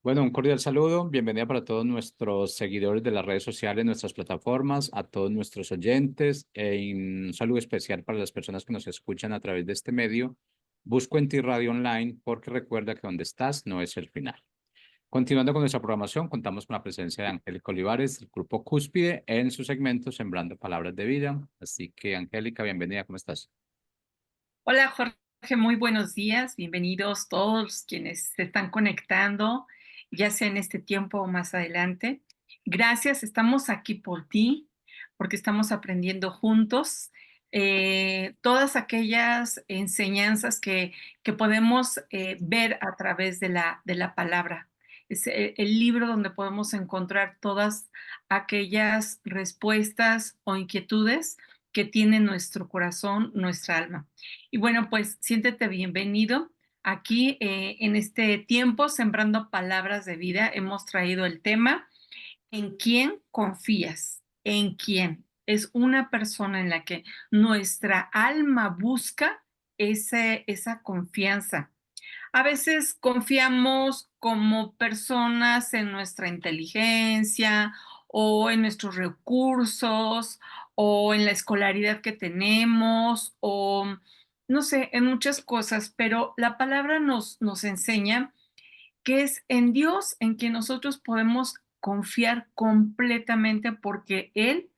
Bueno, un cordial saludo, bienvenida para todos nuestros seguidores de las redes sociales, nuestras plataformas, a todos nuestros oyentes, un saludo especial para las personas que nos escuchan a través de este medio. Busco en ti Radio Online porque recuerda que donde estás no es el final. Continuando con nuestra programación, contamos con la presencia de Angélica Olivares, del Grupo Cúspide, en su segmento Sembrando Palabras de Vida. Así que, Angélica, bienvenida, ¿cómo estás? Hola Jorge, muy buenos días. Bienvenidos todos quienes se están conectando, ya sea en este tiempo o más adelante. Gracias, estamos aquí por ti, porque estamos aprendiendo juntos todas aquellas enseñanzas que podemos ver a través de la palabra. Es el libro donde podemos encontrar todas aquellas respuestas o inquietudes que tiene nuestro corazón, nuestra alma. Y bueno, pues siéntete bienvenido. Aquí en este tiempo, Sembrando Palabras de Vida, hemos traído el tema, ¿en quién confías? ¿En quién? Es una persona en la que nuestra alma busca esa confianza. A veces confiamos como personas en nuestra inteligencia o en nuestros recursos o en la escolaridad que tenemos o no sé, en muchas cosas, pero la palabra nos enseña que es en Dios en quien nosotros podemos confiar completamente porque Él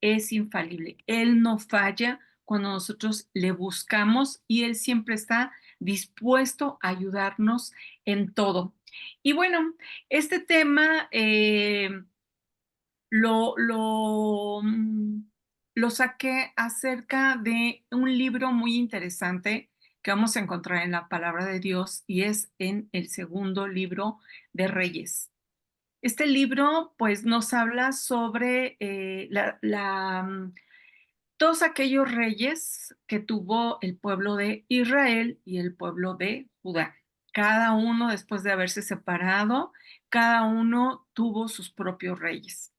es infalible. Él no falla cuando nosotros le buscamos y Él siempre está dispuesto a ayudarnos en todo. Y bueno, este tema lo, lo, mm, lo saqué acerca de un libro muy interesante que vamos a encontrar en la palabra de Dios y es en el segundo libro de Reyes. Este libro, pues, nos habla sobre todos aquellos reyes que tuvo el pueblo de Israel y el pueblo de Judá. Cada uno, después de haberse separado, cada uno tuvo sus propios reyes.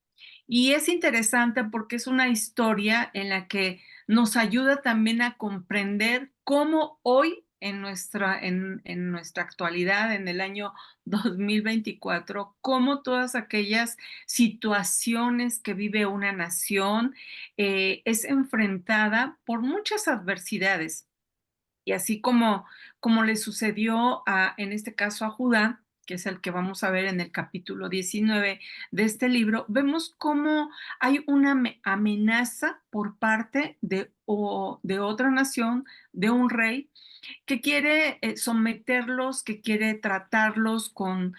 Y es interesante porque es una historia en la que nos ayuda también a comprender cómo hoy en nuestra actualidad, en el año 2024, cómo todas aquellas situaciones que vive una nación es enfrentada por muchas adversidades. Y así como le sucedió en este caso a Judá, que es el que vamos a ver en el capítulo 19 de este libro, vemos cómo hay una amenaza por parte de otra nación, de un rey, que quiere someterlos, que quiere tratarlos con,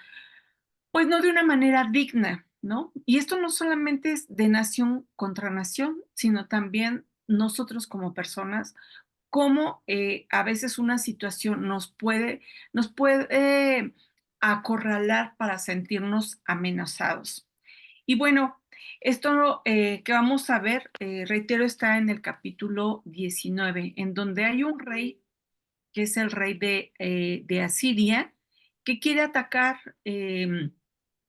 pues no de una manera digna, ¿no? Y esto no solamente es de nación contra nación, sino también nosotros como personas cómo a veces una situación nos puede acorralar para sentirnos amenazados. Y bueno, esto que vamos a ver, reitero, está en el capítulo 19, en donde hay un rey que es el rey de Asiria, que quiere atacar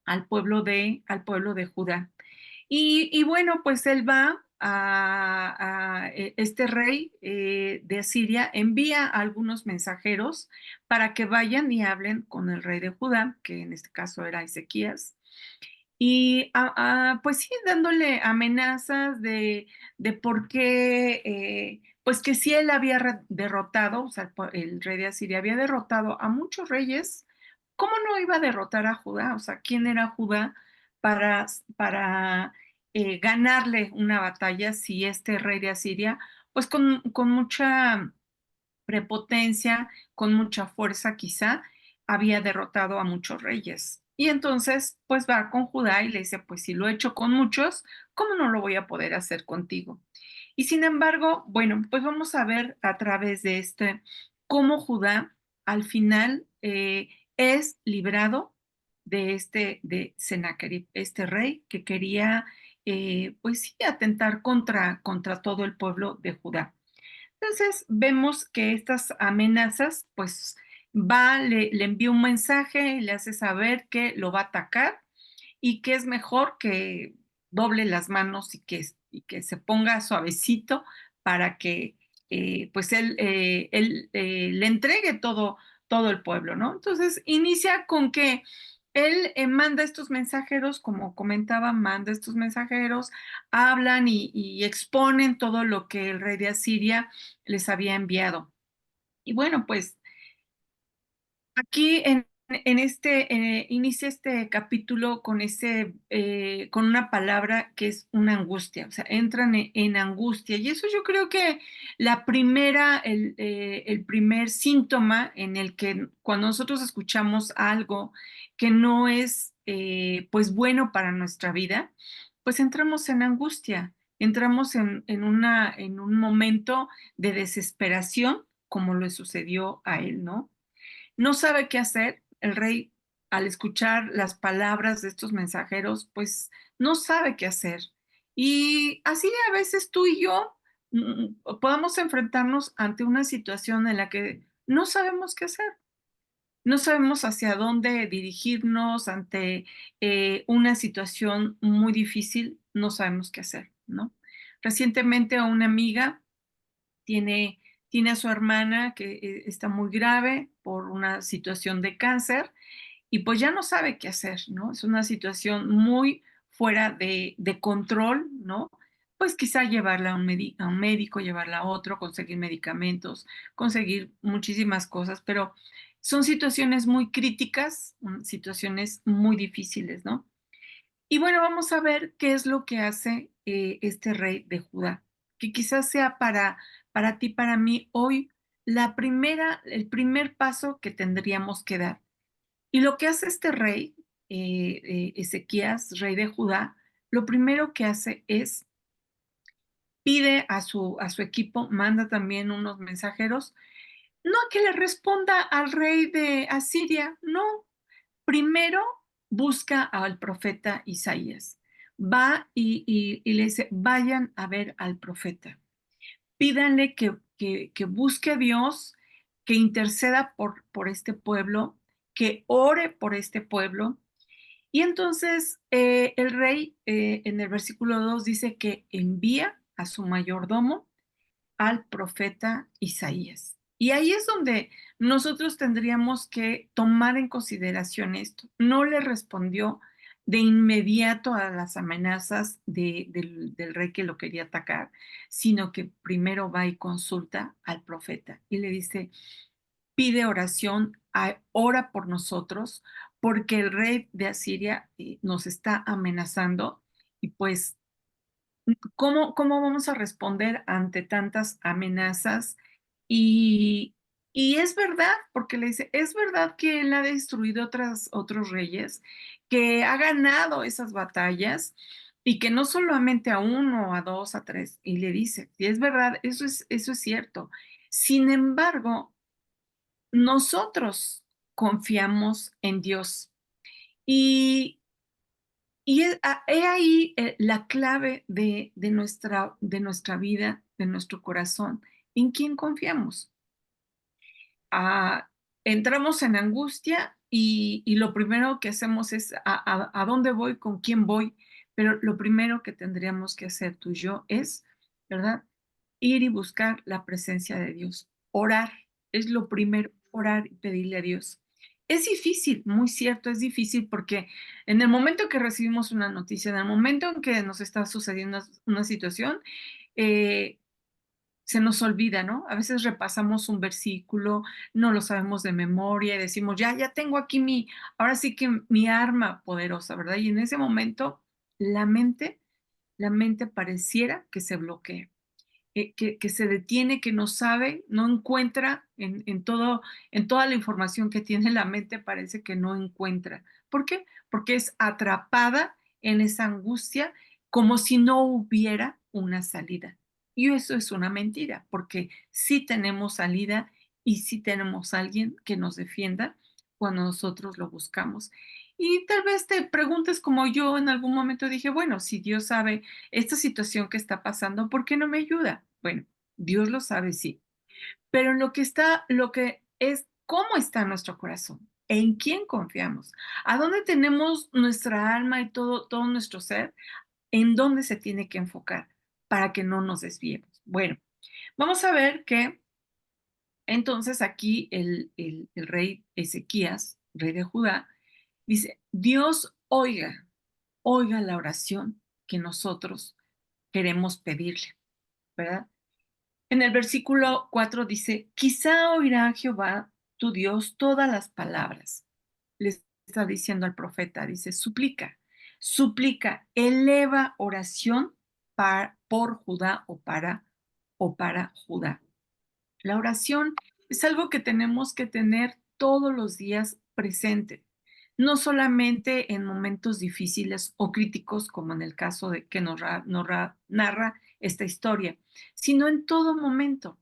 al pueblo de Judá. Y bueno, pues él va este rey de Asiria, envía a algunos mensajeros para que vayan y hablen con el rey de Judá, que en este caso era Ezequías, y pues sí, dándole amenazas de por qué, pues que si él había derrotado, o sea, el rey de Asiria había derrotado a muchos reyes, ¿cómo no iba a derrotar a Judá? O sea, ¿quién era Judá para ganarle una batalla si este rey de Asiria, pues con mucha prepotencia, con mucha fuerza quizá, había derrotado a muchos reyes? Y entonces, pues va con Judá y le dice, pues si lo he hecho con muchos, ¿cómo no lo voy a poder hacer contigo? Y sin embargo, bueno, pues vamos a ver a través de cómo Judá al final es librado de Sennacherib, este rey que quería, pues sí, atentar contra todo el pueblo de Judá. Entonces vemos que estas amenazas, pues le envía un mensaje y le hace saber que lo va a atacar y que es mejor que doble las manos y que se ponga suavecito para que pues él le entregue todo el pueblo, ¿no? Entonces inicia con que él manda estos mensajeros, como comentaba, manda estos mensajeros, hablan y exponen todo lo que el rey de Asiria les había enviado. Y bueno, pues aquí en este, inicia este capítulo con con una palabra que es una angustia, o sea, entran en angustia. Y eso yo creo que el primer síntoma en el que cuando nosotros escuchamos algo que no es, pues bueno para nuestra vida, pues entramos en angustia, entramos en un momento de desesperación, como le sucedió a él, ¿no? No sabe qué hacer. El rey, al escuchar las palabras de estos mensajeros, pues no sabe qué hacer. Y así a veces tú y yo podemos enfrentarnos ante una situación en la que no sabemos qué hacer. No sabemos hacia dónde dirigirnos ante una situación muy difícil, no sabemos qué hacer, ¿no? Recientemente una amiga tiene, tiene a su hermana que está muy grave por una situación de cáncer y pues ya no sabe qué hacer, ¿no? Es una situación muy fuera de control, ¿no? Pues quizá llevarla a un médico, llevarla a otro, conseguir medicamentos, conseguir muchísimas cosas, pero son situaciones muy críticas, situaciones muy difíciles, ¿no? Y bueno, vamos a ver qué es lo que hace este rey de Judá, que quizás sea para ti, para mí, hoy el primer paso que tendríamos que dar. Y lo que hace este rey, Ezequías, rey de Judá, lo primero que hace es pide a su equipo, manda también unos mensajeros, no a que le responda al rey de Asiria, no, primero busca al profeta Isaías. Va y le dice, vayan a ver al profeta. Pídanle que busque a Dios, que interceda por este pueblo, que ore por este pueblo. Y entonces el rey en el versículo 2 dice que envía a su mayordomo al profeta Isaías. Y ahí es donde nosotros tendríamos que tomar en consideración esto. No le respondió de inmediato a las amenazas del rey que lo quería atacar, sino que primero va y consulta al profeta y le dice, pide oración, ora por nosotros, porque el rey de Asiria nos está amenazando y pues ¿cómo vamos a responder ante tantas amenazas? Y, y es verdad, porque le dice, es verdad que él ha destruido otros reyes, que ha ganado esas batallas y que no solamente a uno, a dos, a tres. Y le dice, y es verdad, eso es cierto. Sin embargo, nosotros confiamos en Dios. Y, he ahí la clave de nuestra vida, de nuestro corazón. ¿En quién confiamos? Ah, entramos en angustia y lo primero que hacemos es a dónde voy, con quién voy, pero lo primero que tendríamos que hacer tú y yo es, ¿verdad? Ir y buscar la presencia de Dios. Orar es lo primero, orar y pedirle a Dios. Es difícil, muy cierto, es difícil porque en el momento que recibimos una noticia, en el momento en que nos está sucediendo una situación, eh, se nos olvida, ¿no? A veces repasamos un versículo, no lo sabemos de memoria y decimos, ya tengo aquí ahora sí que mi arma poderosa, ¿verdad? Y en ese momento la mente, la mente pareciera que se bloquea, que se detiene, que no sabe, no encuentra en toda la información que tiene la mente, parece que no encuentra. ¿Por qué? Porque es atrapada en esa angustia como si no hubiera una salida. Y eso es una mentira, porque sí tenemos salida y sí tenemos alguien que nos defienda cuando nosotros lo buscamos. Y tal vez te preguntes como yo en algún momento dije, bueno, si Dios sabe esta situación que está pasando, ¿por qué no me ayuda? Bueno, Dios lo sabe, sí, pero lo que es, ¿cómo está nuestro corazón? ¿En quién confiamos? ¿A dónde tenemos nuestra alma y todo nuestro ser? ¿En dónde se tiene que enfocar para que no nos desviemos? Bueno, vamos a ver que entonces aquí el rey Ezequías, rey de Judá, Dice, Dios oiga la oración que nosotros queremos pedirle, ¿verdad? En el versículo 4 dice, quizá oirá Jehová tu Dios todas las palabras. Le está diciendo al profeta, dice, suplica, eleva oración por Judá o para Judá. La oración es algo que tenemos que tener todos los días presente, no solamente en momentos difíciles o críticos, como en el caso de que narra esta historia, sino en todo momento.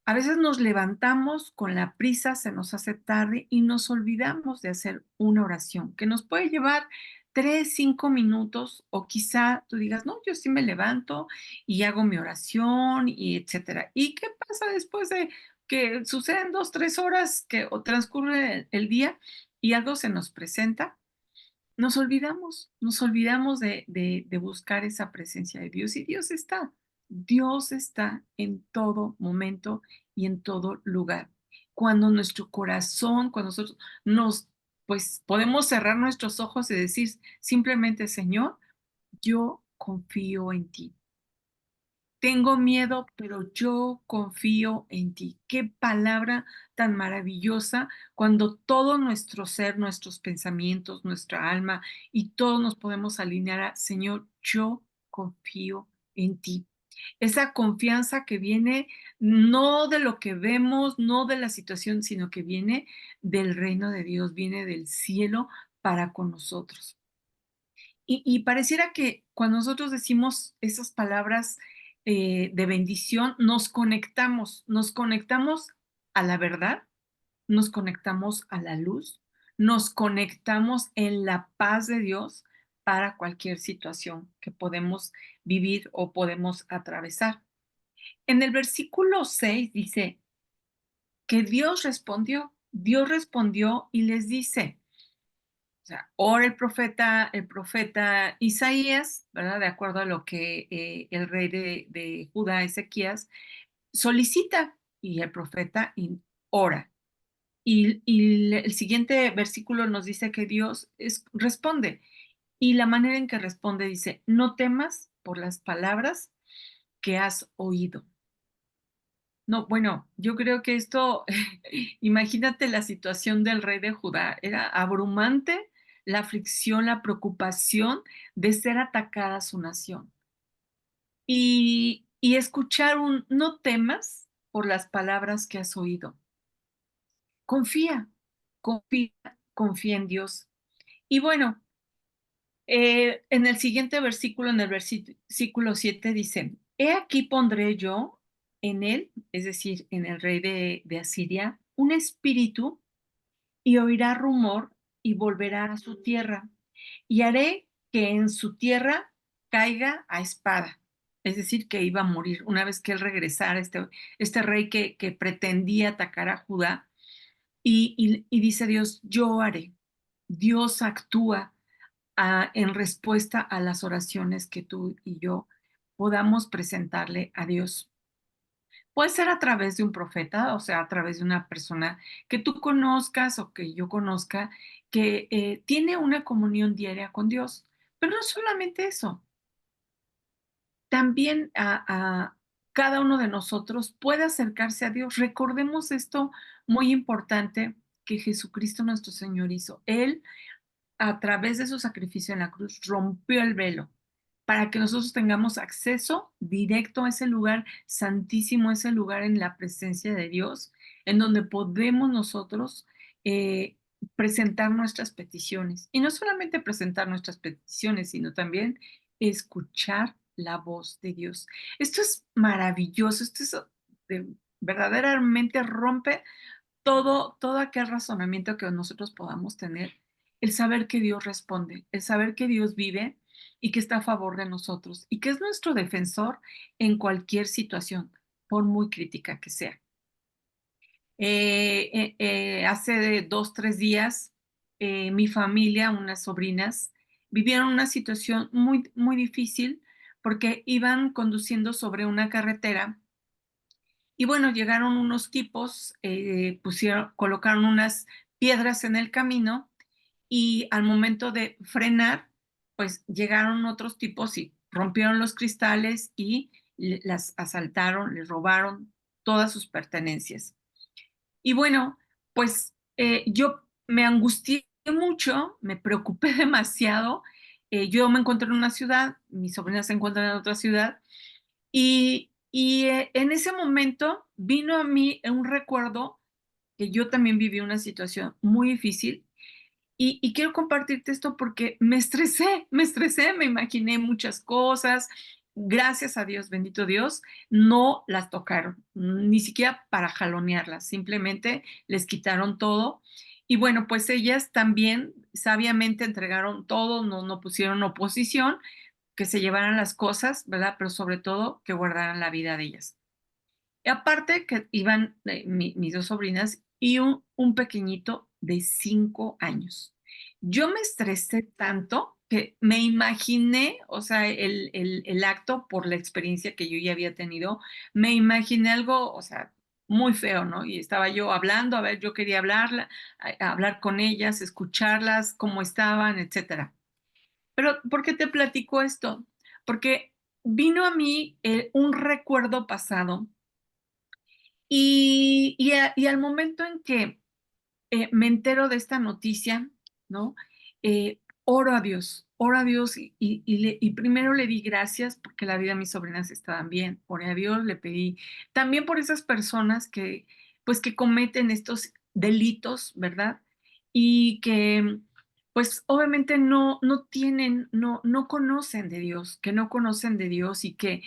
A veces nos levantamos con la prisa, se nos hace tarde y nos olvidamos de hacer una oración que nos puede llevar 3, 5 minutos o quizá tú digas, no, yo sí me levanto y hago mi oración y etcétera. ¿Y qué pasa después de que suceden 2, 3 horas que o transcurre el día y algo se nos presenta? Nos olvidamos de buscar esa presencia de Dios y Dios está en todo momento y en todo lugar. Cuando nuestro corazón, cuando nosotros pues podemos cerrar nuestros ojos y decir simplemente, Señor, yo confío en ti. Tengo miedo, pero yo confío en ti. Qué palabra tan maravillosa cuando todo nuestro ser, nuestros pensamientos, nuestra alma y todos nos podemos alinear a, Señor, yo confío en ti. Esa confianza que viene no de lo que vemos, no de la situación, sino que viene del reino de Dios, viene del cielo para con nosotros. Y pareciera que cuando nosotros decimos esas palabras de bendición, nos conectamos a la verdad, nos conectamos a la luz, nos conectamos en la paz de Dios para cualquier situación que podemos vivir o podemos atravesar. En el versículo 6 dice que Dios respondió y les dice, o sea, ora el profeta Isaías, ¿verdad? De acuerdo a lo que el rey de Judá, Ezequías, solicita y el profeta ora. Y el siguiente versículo nos dice que responde. Y la manera en que responde dice, no temas por las palabras que has oído. No, bueno, yo creo que esto, imagínate la situación del rey de Judá, era abrumante la aflicción, la preocupación de ser atacada su nación. Y escuchar no temas por las palabras que has oído. Confía, confía, confía en Dios. Y bueno, en el siguiente versículo, en el versículo 7 dice, he aquí pondré yo en él, es decir, en el rey de Asiria, un espíritu y oirá rumor y volverá a su tierra. Y haré que en su tierra caiga a espada. Es decir, que iba a morir una vez que él regresara, este rey que pretendía atacar a Judá. Y dice Dios, yo haré. Dios actúa en respuesta a las oraciones que tú y yo podamos presentarle a Dios. Puede ser a través de un profeta, o sea, a través de una persona que tú conozcas o que yo conozca, que tiene una comunión diaria con Dios. Pero no solamente eso, también a cada uno de nosotros puede acercarse a Dios. Recordemos esto muy importante que Jesucristo nuestro Señor hizo. Él a través de su sacrificio en la cruz, rompió el velo para que nosotros tengamos acceso directo a ese lugar santísimo, ese lugar en la presencia de Dios, en donde podemos nosotros eh, presentar nuestras peticiones. Y no solamente presentar nuestras peticiones, sino también escuchar la voz de Dios. Esto es maravilloso, eh, verdaderamente rompe todo aquel razonamiento que nosotros podamos tener, el saber que Dios responde, el saber que Dios vive y que está a favor de nosotros y que es nuestro defensor en cualquier situación, por muy crítica que sea. Hace 2, 3 días, mi familia, unas sobrinas, vivieron una situación muy, muy difícil porque iban conduciendo sobre una carretera y bueno, llegaron unos tipos, colocaron unas piedras en el camino y al momento de frenar, pues llegaron otros tipos y rompieron los cristales y las asaltaron, les robaron todas sus pertenencias. Y bueno, pues yo me angustié mucho, me preocupé demasiado. Yo me encuentro en una ciudad, mi sobrina se encuentra en otra ciudad, y en ese momento vino a mí un recuerdo que yo también viví una situación muy difícil y quiero compartirte esto porque me estresé, me imaginé muchas cosas. Gracias a Dios, bendito Dios, no las tocaron, ni siquiera para jalonearlas, simplemente les quitaron todo. Y bueno, pues ellas también sabiamente entregaron todo, no pusieron oposición, que se llevaran las cosas, ¿verdad? Pero sobre todo que guardaran la vida de ellas. Y aparte que iban mis 2 sobrinas y un pequeñito de 5 años. Yo me estresé tanto que me imaginé, o sea, el acto por la experiencia que yo ya había tenido, me imaginé algo, o sea, muy feo, ¿no? Y estaba yo hablando, a ver, yo quería hablar con ellas, escucharlas, cómo estaban, etcétera. Pero, ¿por qué te platico esto? Porque vino a mí, un recuerdo pasado y al momento en que, me entero de esta noticia, ¿no? Oro a Dios y primero le di gracias porque la vida de mis sobrinas estaban bien. Oré a Dios, le pedí también por esas personas que, pues, que cometen estos delitos, ¿verdad? Y que, pues, obviamente no conocen de Dios, que no conocen de Dios y que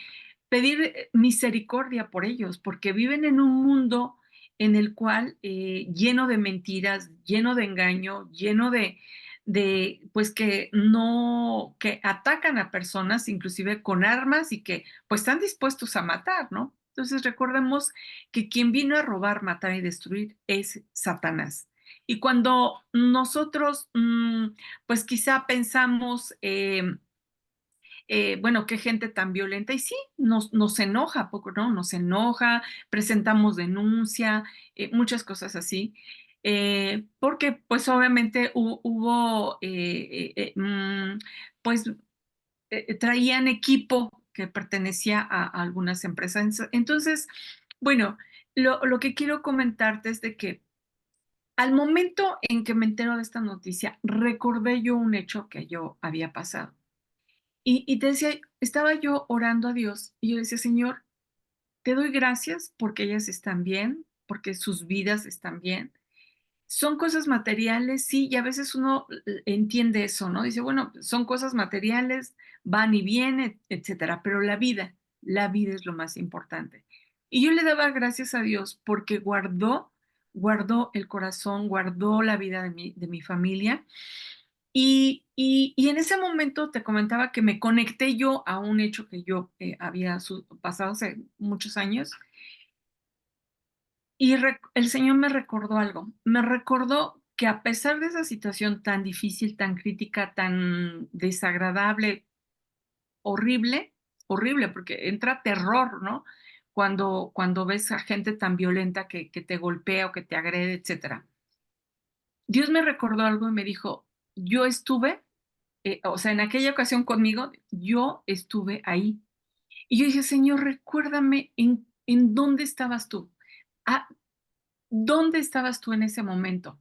pedir misericordia por ellos, porque viven en un mundo en el cual lleno de mentiras, lleno de engaño, lleno pues que no, que atacan a personas inclusive con armas y que pues están dispuestos a matar, ¿no? Entonces recordemos que quien vino a robar, matar y destruir es Satanás. Y cuando nosotros, pues quizá pensamos, bueno, qué gente tan violenta. Y sí, nos enoja, ¿a poco no? Nos enoja, presentamos denuncia, muchas cosas así. Porque pues obviamente hubo, pues traían equipo que pertenecía a algunas empresas. Entonces, bueno, lo que quiero comentarte es de que al momento en que me entero de esta noticia, recordé yo un hecho que yo había pasado. Y te decía, estaba yo orando a Dios y yo decía: "Señor, te doy gracias porque ellas están bien, porque sus vidas están bien". Son cosas materiales, sí, y a veces uno entiende eso, ¿no? Dice: "Bueno, son cosas materiales, van y vienen, etcétera", pero la vida es lo más importante. Y yo le daba gracias a Dios porque guardó el corazón, guardó la vida de mi familia y en ese momento te comentaba que me conecté yo a un hecho que yo, había pasado hace muchos años, y el Señor me recordó algo. Me recordó que a pesar de esa situación tan difícil, tan crítica, tan desagradable, horrible, horrible, porque entra terror, ¿no? Cuando ves a gente tan violenta que te golpea o que te agrede, etcétera. Dios me recordó algo y me dijo: "Yo estuve o sea, en aquella ocasión conmigo, yo estuve ahí". Y yo dije: "Señor, recuérdame en dónde estabas tú. Ah, ¿dónde estabas tú en ese momento?".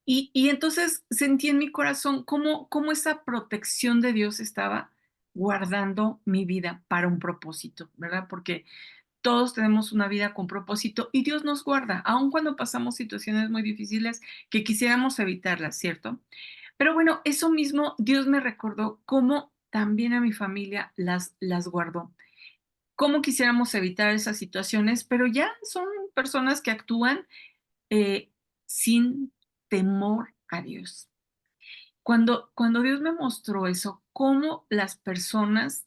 Y entonces sentí en mi corazón cómo esa protección de Dios estaba guardando mi vida para un propósito, ¿verdad? Porque todos tenemos una vida con propósito y Dios nos guarda, aun cuando pasamos situaciones muy difíciles que quisiéramos evitarlas, ¿cierto? Pero bueno, eso mismo Dios me recordó cómo también a mi familia las guardó. Cómo quisiéramos evitar esas situaciones, pero ya son personas que actúan sin temor a Dios. Cuando Dios me mostró eso, cómo las personas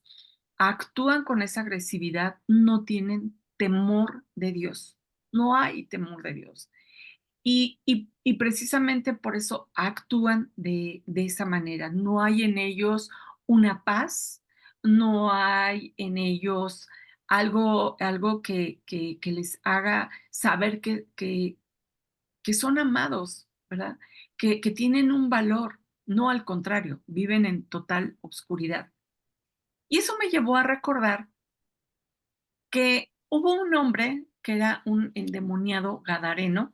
actúan con esa agresividad, no tienen temor de Dios. No hay temor de Dios. Y precisamente por eso actúan de esa manera. No hay en ellos una paz, no hay en ellos algo que les haga saber que son amados. ¿verdad? Que tienen un valor, no al contrario, viven en total obscuridad. Y eso me llevó a recordar que hubo un hombre que era un endemoniado gadareno.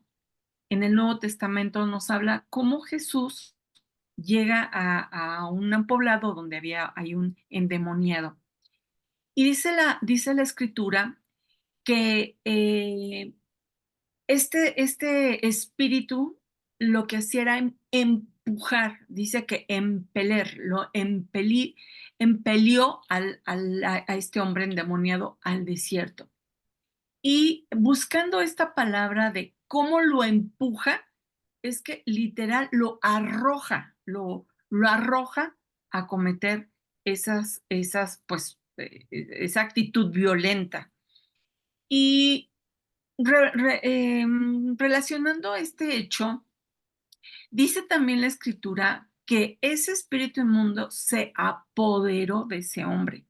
En el Nuevo Testamento nos habla cómo Jesús llega a un poblado donde hay un endemoniado. Y dice la escritura que este espíritu lo que hacía era empujar, dice que empelió a este hombre endemoniado al desierto. Y buscando esta palabra de cómo lo empuja, es que literal lo arroja a cometer pues, esa actitud violenta. Y relacionando este hecho, dice también la escritura que ese espíritu inmundo se apoderó de ese hombre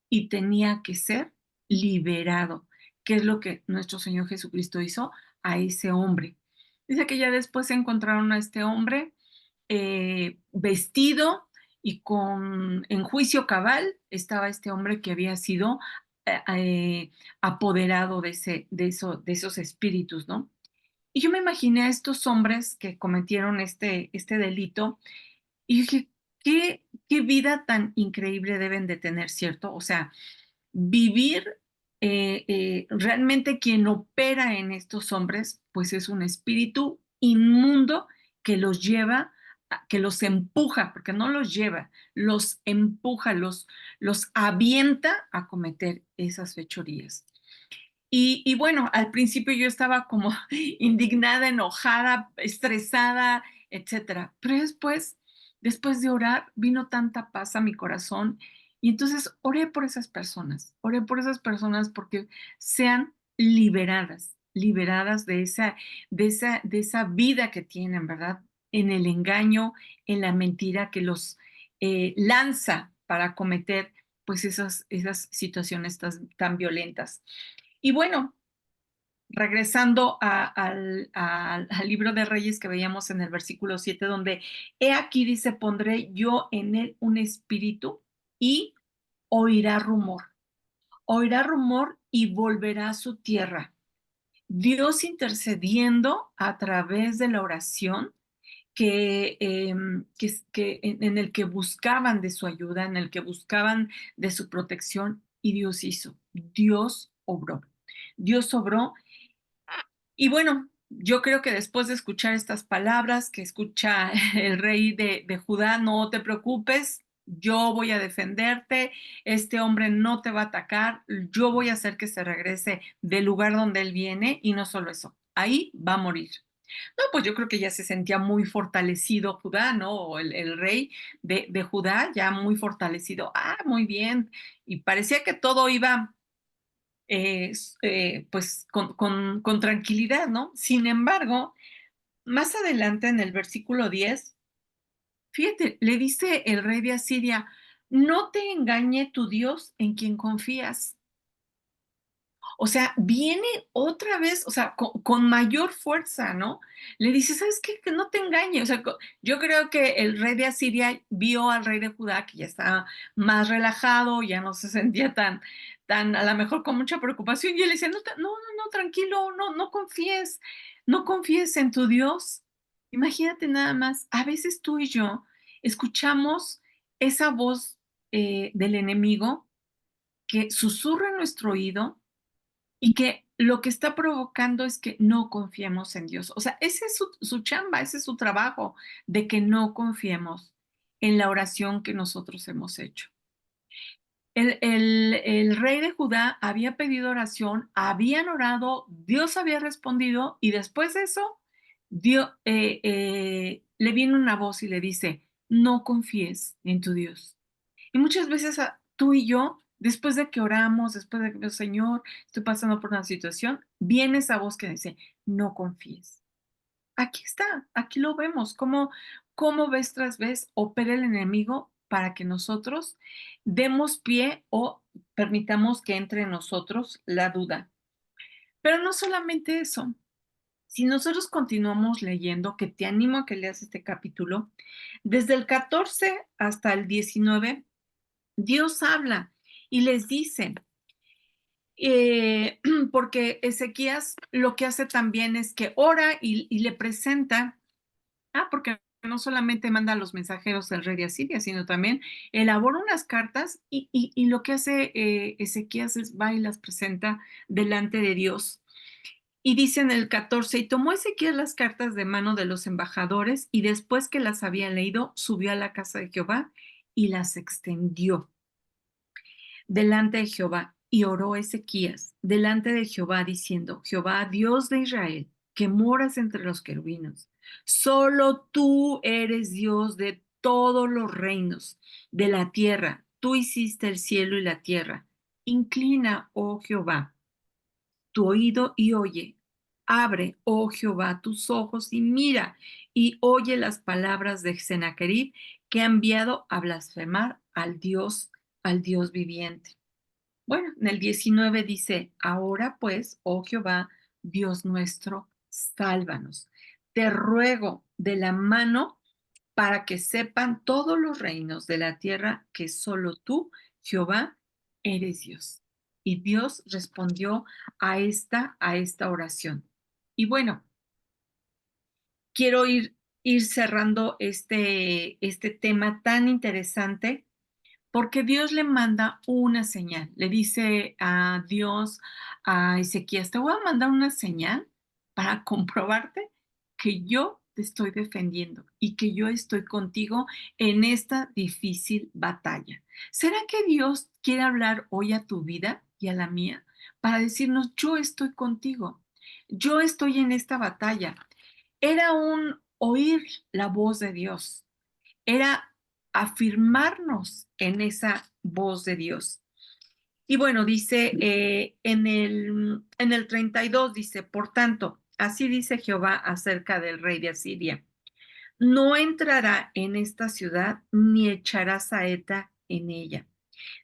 y tenía que ser liberado, que es lo que nuestro Señor Jesucristo hizo a ese hombre. Dice que ya después encontraron a este hombre vestido y en juicio cabal estaba este hombre que había sido apoderado de esos espíritus, ¿no? Y yo me imaginé a estos hombres que cometieron este delito y dije, qué vida tan increíble deben de tener, ¿cierto? O sea, vivir realmente quien opera en estos hombres, pues es un espíritu inmundo que los lleva, que los empuja, porque no los lleva, los empuja, los avienta a cometer esas fechorías. Y bueno, al principio yo estaba como indignada, enojada, estresada, etcétera. Pero después de orar, vino tanta paz a mi corazón y entonces oré por esas personas porque sean liberadas de esa vida que tienen, ¿verdad? En el engaño, en la mentira que los lanza para cometer pues esas situaciones tan violentas. Y bueno, regresando al libro de Reyes que veíamos en el versículo 7, donde he aquí dice, pondré yo en él un espíritu y oirá rumor y volverá a su tierra. Dios intercediendo a través de la oración en el que buscaban de su ayuda, en el que buscaban de su protección, y Dios obró. Dios obró y bueno, yo creo que después de escuchar estas palabras que escucha el rey de Judá, no te preocupes, yo voy a defenderte, este hombre no te va a atacar, yo voy a hacer que se regrese del lugar donde él viene y no solo eso, ahí va a morir. No, pues yo creo que ya se sentía muy fortalecido Judá, ¿no? O el rey de Judá ya muy fortalecido. Ah, muy bien. Y parecía que todo iba pues con tranquilidad, ¿no? Sin embargo, más adelante en el versículo 10, fíjate, le dice el rey de Asiria, no te engañe tu Dios en quien confías. O sea, viene otra vez, o sea, con mayor fuerza, ¿no? Le dice, ¿sabes qué? Que no te engañe. O sea, yo creo que el rey de Asiria vio al rey de Judá que ya estaba más relajado, ya no se sentía a lo mejor con mucha preocupación, y él le dice, no, no, tranquilo, no confíes, no confíes en tu Dios. Imagínate nada más, a veces tú y yo escuchamos esa voz del enemigo que susurra en nuestro oído y que lo que está provocando es que no confiemos en Dios. O sea, ese es su chamba, ese es su trabajo, de que no confiemos en la oración que nosotros hemos hecho. El rey de Judá había pedido oración, habían orado, Dios había respondido y después de eso, le viene una voz y le dice, no confíes en tu Dios. Y muchas veces tú y yo, después de que oramos, después de que, Señor, estoy pasando por una situación, viene esa voz que dice, no confíes. Aquí está, aquí lo vemos, cómo vez tras vez opera el enemigo para que nosotros demos pie o permitamos que entre en nosotros la duda. Pero no solamente eso, Si nosotros continuamos leyendo, que te animo a que leas este capítulo, desde el 14 hasta el 19, Dios habla y les dice, porque Ezequías lo que hace también es que ora y le presenta, porque no solamente manda a los mensajeros del rey de Asiria, sino también elabora unas cartas y lo que hace Ezequías es va y las presenta delante de Dios. Y dice en el 14, y tomó Ezequías las cartas de mano de los embajadores y después que las habían leído, subió a la casa de Jehová y las extendió delante de Jehová. Y oró Ezequías delante de Jehová diciendo, Jehová, Dios de Israel, que moras entre los querubines, solo tú eres Dios de todos los reinos de la tierra. Tú hiciste el cielo y la tierra. Inclina, oh Jehová, tu oído y oye. Abre, oh Jehová, tus ojos y mira y oye las palabras de Sennacherib que ha enviado a blasfemar al Dios viviente. Bueno, en el 19 dice, ahora pues, oh Jehová, Dios nuestro, sálvanos. Te ruego de la mano para que sepan todos los reinos de la tierra que solo tú, Jehová, eres Dios. Y Dios respondió a esta oración. Y bueno, quiero ir cerrando este tema tan interesante porque Dios le manda una señal. Le dice a Dios, a Ezequías, te voy a mandar una señal para comprobarte que yo te estoy defendiendo y que yo estoy contigo en esta difícil batalla. ¿Será que Dios quiere hablar hoy a tu vida y a la mía para decirnos, yo estoy contigo, yo estoy en esta batalla? Era un oír la voz de Dios, era afirmarnos en esa voz de Dios. Y bueno, dice en el 32, dice, por tanto, así dice Jehová acerca del rey de Asiria, no entrará en esta ciudad ni echará saeta en ella,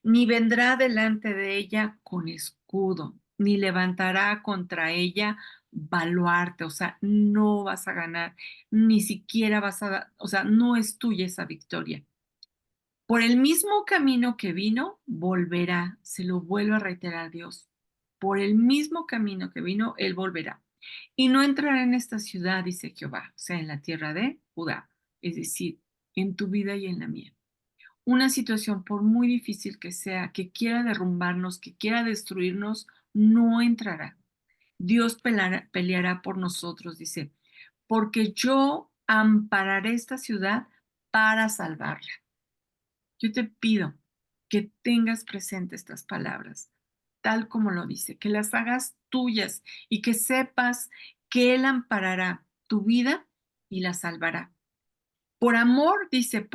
ni vendrá delante de ella con escudo, ni levantará contra ella baluarte, o sea, no vas a ganar, ni siquiera vas a, o sea, no es tuya esa victoria. Por el mismo camino que vino, volverá, se lo vuelve a reiterar Dios. Por el mismo camino que vino, él volverá. Y no entrará en esta ciudad, dice Jehová, o sea, en la tierra de Judá, es decir, en tu vida y en la mía. Una situación, por muy difícil que sea, que quiera derrumbarnos, que quiera destruirnos, no entrará. Dios peleará por nosotros, dice, porque yo ampararé esta ciudad para salvarla. Yo te pido que tengas presente estas palabras, tal como lo dice, que las hagas tuyas y que sepas que Él amparará tu vida y la salvará. Por amor, dice,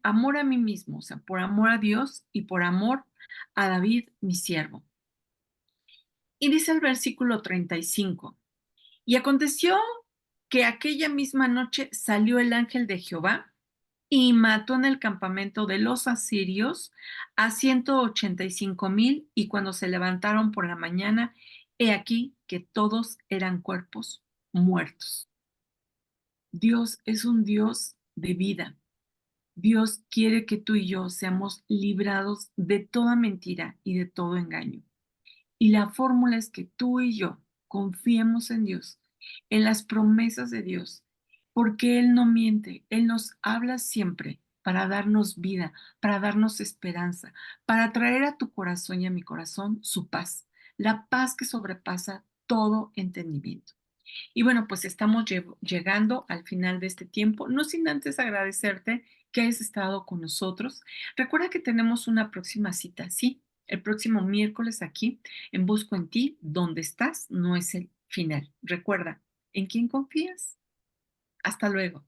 amor a mí mismo, o sea, por amor a Dios y por amor a David, mi siervo. Y dice el versículo 35, y aconteció que aquella misma noche salió el ángel de Jehová y mató en el campamento de los asirios a 185,000, y cuando se levantaron por la mañana, he aquí que todos eran cuerpos muertos. Dios es un Dios de vida. Dios quiere que tú y yo seamos librados de toda mentira y de todo engaño. Y la fórmula es que tú y yo confiemos en Dios, en las promesas de Dios, porque Él no miente, Él nos habla siempre para darnos vida, para darnos esperanza, para traer a tu corazón y a mi corazón su paz, la paz que sobrepasa todo entendimiento. Y bueno, pues estamos llegando al final de este tiempo, no sin antes agradecerte que hayas estado con nosotros. Recuerda que tenemos una próxima cita, sí, el próximo miércoles aquí en Busco en ti, donde estás no es el final. Recuerda, ¿en quién confías? Hasta luego.